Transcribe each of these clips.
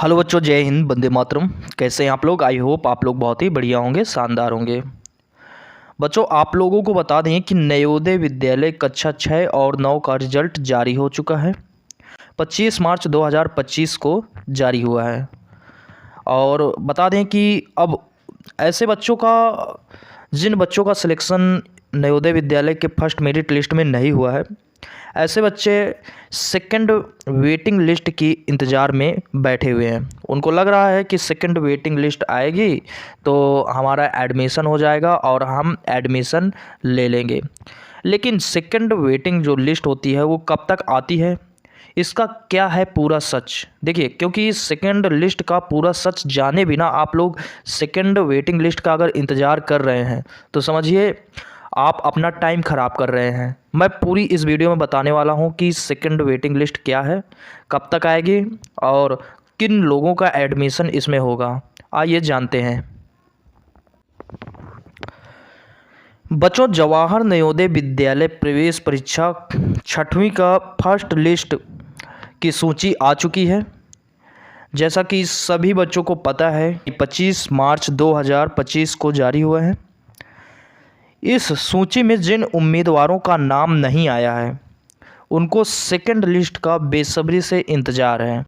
Hello बच्चों, जय हिंद, वंदे मातरम। कैसे हैं आप लोग? आई होप आप लोग बहुत ही बढ़िया होंगे, शानदार होंगे। बच्चों, आप लोगों को बता दें कि नवोदय विद्यालय कक्षा 6 और 9 का रिजल्ट जारी हो चुका है। 25 मार्च 2025 को जारी हुआ है। और बता दें कि अब ऐसे बच्चों का जिन बच्चों का सिलेक्शन नवोदय विद्यालय के फर्स्ट मेरिट लिस्ट में नहीं हुआ है, ऐसे बच्चे सेकंड वेटिंग लिस्ट की इंतज़ार में बैठे हुए हैं। उनको लग रहा है कि सेकंड वेटिंग लिस्ट आएगी तो हमारा एडमिशन हो जाएगा और हम एडमिशन ले लेंगे। लेकिन सेकंड वेटिंग जो लिस्ट होती है वो कब तक आती है, इसका क्या है पूरा सच? देखिए, क्योंकि सेकंड लिस्ट का पूरा सच जाने बिना आप लोग सेकंड वेटिंग लिस्ट का अगर इंतज़ार कर रहे हैं तो समझिए आप अपना टाइम ख़राब कर रहे हैं। मैं पूरी इस वीडियो में बताने वाला हूं कि सेकंड वेटिंग लिस्ट क्या है, कब तक आएगी और किन लोगों का एडमिशन इसमें होगा। आइए जानते हैं। बच्चों, जवाहर नवोदय विद्यालय प्रवेश परीक्षा 6वीं का फर्स्ट लिस्ट की सूची आ चुकी है। जैसा कि सभी बच्चों को पता है कि 25 मार्च 2025 को जारी हुआ है। इस सूची में जिन उम्मीदवारों का नाम नहीं आया है उनको सेकंड लिस्ट का बेसब्री से इंतज़ार है।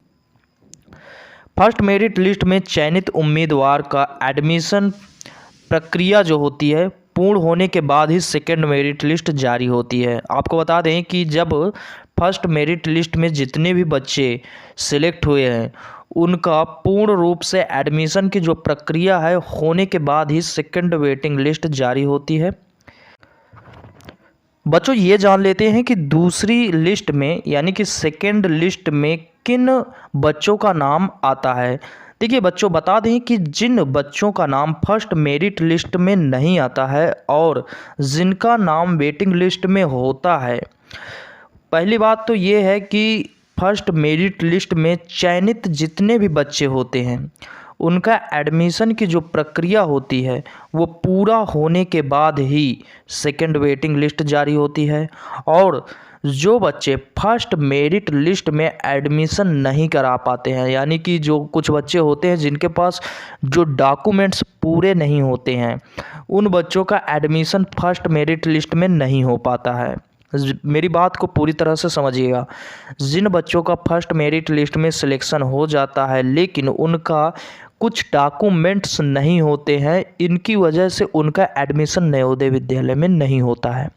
फर्स्ट मेरिट लिस्ट में चयनित उम्मीदवार का एडमिशन प्रक्रिया जो होती है पूर्ण होने के बाद ही सेकंड मेरिट लिस्ट जारी होती है। आपको बता दें कि जब फर्स्ट मेरिट लिस्ट में जितने भी बच्चे सिलेक्ट हुए हैं उनका पूर्ण रूप से एडमिशन की जो प्रक्रिया है होने के बाद ही सेकंड वेटिंग लिस्ट जारी होती है। बच्चों, ये जान लेते हैं कि दूसरी लिस्ट में यानी कि सेकंड लिस्ट में किन बच्चों का नाम आता है। देखिए बच्चों, बता दें कि जिन बच्चों का नाम फर्स्ट मेरिट लिस्ट में नहीं आता है और जिनका नाम वेटिंग लिस्ट में होता है, पहली बात तो ये है कि फर्स्ट मेरिट लिस्ट में चयनित जितने भी बच्चे होते हैं उनका एडमिशन की जो प्रक्रिया होती है वो पूरा होने के बाद ही सेकंड वेटिंग लिस्ट जारी होती है। और जो बच्चे फर्स्ट मेरिट लिस्ट में एडमिशन नहीं करा पाते हैं, यानी कि जो कुछ बच्चे होते हैं जिनके पास जो डॉक्यूमेंट्स पूरे नहीं होते हैं, उन बच्चों का एडमिशन फर्स्ट मेरिट लिस्ट में नहीं हो पाता है। मेरी बात को पूरी तरह से समझिएगा। जिन बच्चों का फर्स्ट मेरिट लिस्ट में सिलेक्शन हो जाता है लेकिन उनका कुछ डॉक्यूमेंट्स नहीं होते हैं, इनकी वजह से उनका एडमिशन नवोदय विद्यालय में नहीं होता है।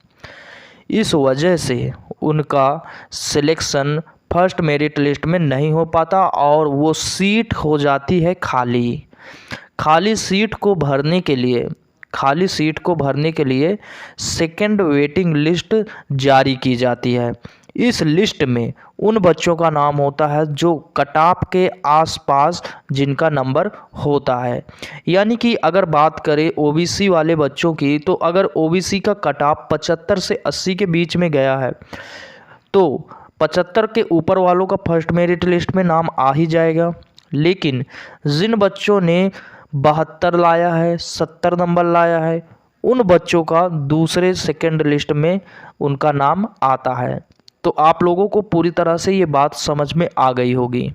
इस वजह से उनका सिलेक्शन फर्स्ट मेरिट लिस्ट में नहीं हो पाता और वो सीट हो जाती है खाली। खाली सीट को भरने के लिए सेकंड वेटिंग लिस्ट जारी की जाती है। इस लिस्ट में उन बच्चों का नाम होता है जो कट ऑफ के आसपास जिनका नंबर होता है। यानी कि अगर बात करें ओबीसी वाले बच्चों की, तो अगर ओबीसी का कट ऑफ 75 से 80 के बीच में गया है तो 75 के ऊपर वालों का फर्स्ट मेरिट लिस्ट में नाम आ ही जाएगा। लेकिन जिन बच्चों ने 72 लाया है, 70 नंबर लाया है, उन बच्चों का दूसरे सेकंड लिस्ट में उनका नाम आता है। तो आप लोगों को पूरी तरह से ये बात समझ में आ गई होगी।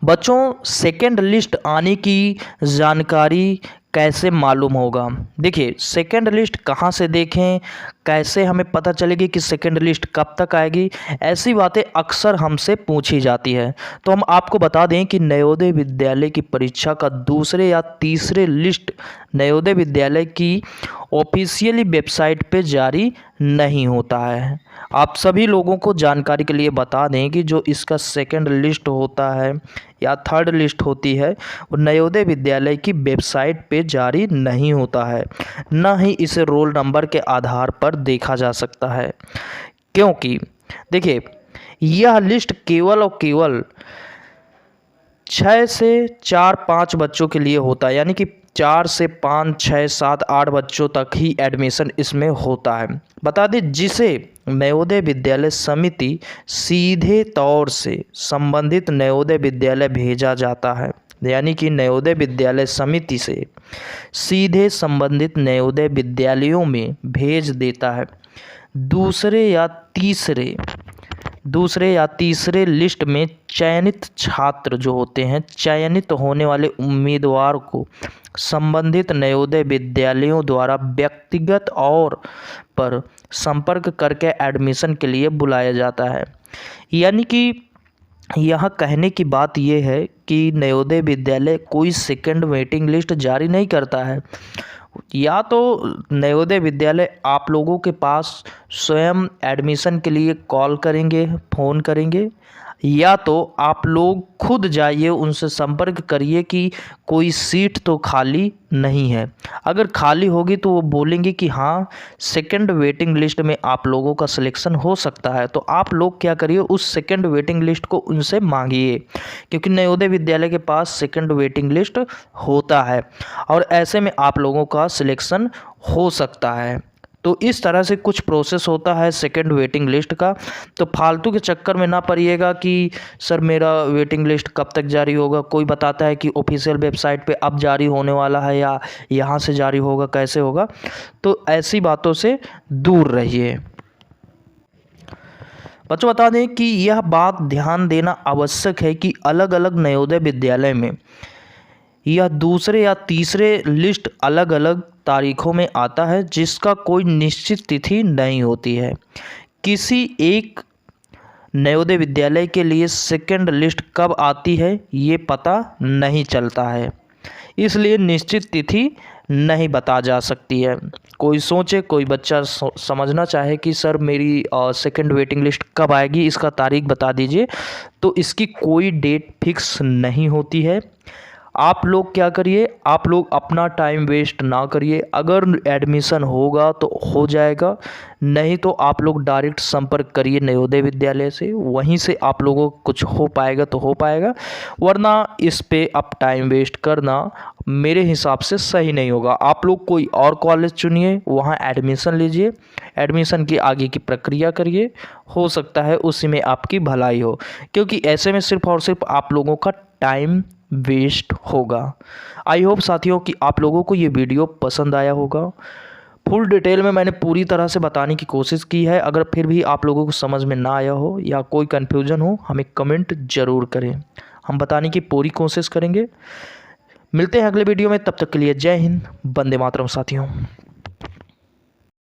बच्चों, सेकंड लिस्ट आने की जानकारी कैसे मालूम होगा? देखिए, सेकंड लिस्ट कहाँ से देखें, कैसे हमें पता चलेगी कि सेकंड लिस्ट कब तक आएगी, ऐसी बातें अक्सर हमसे पूछी जाती है। तो हम आपको बता दें कि नवोदय विद्यालय की परीक्षा का दूसरे या तीसरे लिस्ट नवोदय विद्यालय की ऑफिशियली वेबसाइट पे जारी नहीं होता है। आप सभी लोगों को जानकारी के लिए बता दें कि जो इसका सेकंड लिस्ट होता है या थर्ड लिस्ट होती है वो नवोदय विद्यालय की वेबसाइट पे जारी नहीं होता है, ना ही इसे रोल नंबर के आधार पर देखा जा सकता है। क्योंकि देखिए, यह लिस्ट केवल और केवल 6 से 4-5 बच्चों के लिए होता है, यानी कि 4 से 5, 6, 7, 8 बच्चों तक ही एडमिशन इसमें होता है। बता दें, जिसे नवोदय विद्यालय समिति सीधे तौर से संबंधित नवोदय विद्यालय भेजा जाता है, यानी कि नवोदय विद्यालय समिति से सीधे संबंधित नवोदय विद्यालयों में भेज देता है। दूसरे या तीसरे दूसरे या तीसरे लिस्ट में चयनित छात्र जो होते हैं, चयनित होने वाले उम्मीदवार को संबंधित नवोदय विद्यालयों द्वारा व्यक्तिगत और पर संपर्क करके एडमिशन के लिए बुलाया जाता है। यानी कि यहाँ कहने की बात यह है कि नवोदय विद्यालय कोई सेकंड वेटिंग लिस्ट जारी नहीं करता है। या तो नवोदय विद्यालय आप लोगों के पास स्वयं एडमिशन के लिए कॉल करेंगे, फ़ोन करेंगे, या तो आप लोग खुद जाइए, उनसे संपर्क करिए कि कोई सीट तो खाली नहीं है। अगर खाली होगी तो वो बोलेंगे कि हाँ सेकंड वेटिंग लिस्ट में आप लोगों का सिलेक्शन हो सकता है, तो आप लोग क्या करिए, उस सेकंड वेटिंग लिस्ट को उनसे मांगिए, क्योंकि नवोदय विद्यालय के पास सेकंड वेटिंग लिस्ट होता है और ऐसे में आप लोगों का सिलेक्शन हो सकता है। तो इस तरह से कुछ प्रोसेस होता है सेकंड वेटिंग लिस्ट का। तो फालतू के चक्कर में ना पड़िएगा कि सर मेरा वेटिंग लिस्ट कब तक जारी होगा, कोई बताता है कि ऑफिशियल वेबसाइट पे अब जारी होने वाला है या यहाँ से जारी होगा, कैसे होगा। तो ऐसी बातों से दूर रहिए। बच्चों बता दें कि यह बात ध्यान देना आवश्यक है कि अलग अलग नवोदय विद्यालय में यह दूसरे या तीसरे लिस्ट अलग अलग तारीखों में आता है, जिसका कोई निश्चित तिथि नहीं होती है। किसी एक नवोदय विद्यालय के लिए सेकंड लिस्ट कब आती है ये पता नहीं चलता है, इसलिए निश्चित तिथि नहीं बता जा सकती है। कोई सोचे, कोई बच्चा समझना चाहे कि सर मेरी सेकंड वेटिंग लिस्ट कब आएगी, इसका तारीख बता दीजिए, तो इसकी कोई डेट फिक्स नहीं होती है। आप लोग क्या करिए, आप लोग अपना टाइम वेस्ट ना करिए। अगर एडमिशन होगा तो हो जाएगा, नहीं तो आप लोग डायरेक्ट संपर्क करिए नवोदय विद्यालय से, वहीं से आप लोगों को कुछ हो पाएगा तो हो पाएगा, वरना इस पे अब टाइम वेस्ट करना मेरे हिसाब से सही नहीं होगा। आप लोग कोई और कॉलेज चुनिए, वहाँ एडमिशन लीजिए, एडमिशन की आगे की प्रक्रिया करिए, हो सकता है उसी में आपकी भलाई हो, क्योंकि ऐसे में सिर्फ और सिर्फ आप लोगों का टाइम वेस्ट होगा। आई होप साथियों कि आप लोगों को ये वीडियो पसंद आया होगा। फुल डिटेल में मैंने पूरी तरह से बताने की कोशिश की है। अगर फिर भी आप लोगों को समझ में ना आया हो या कोई कन्फ्यूज़न हो, हमें कमेंट ज़रूर करें, हम बताने की पूरी कोशिश करेंगे। मिलते हैं अगले वीडियो में, तब तक के लिए जय हिंद, वंदे मातरम साथियों।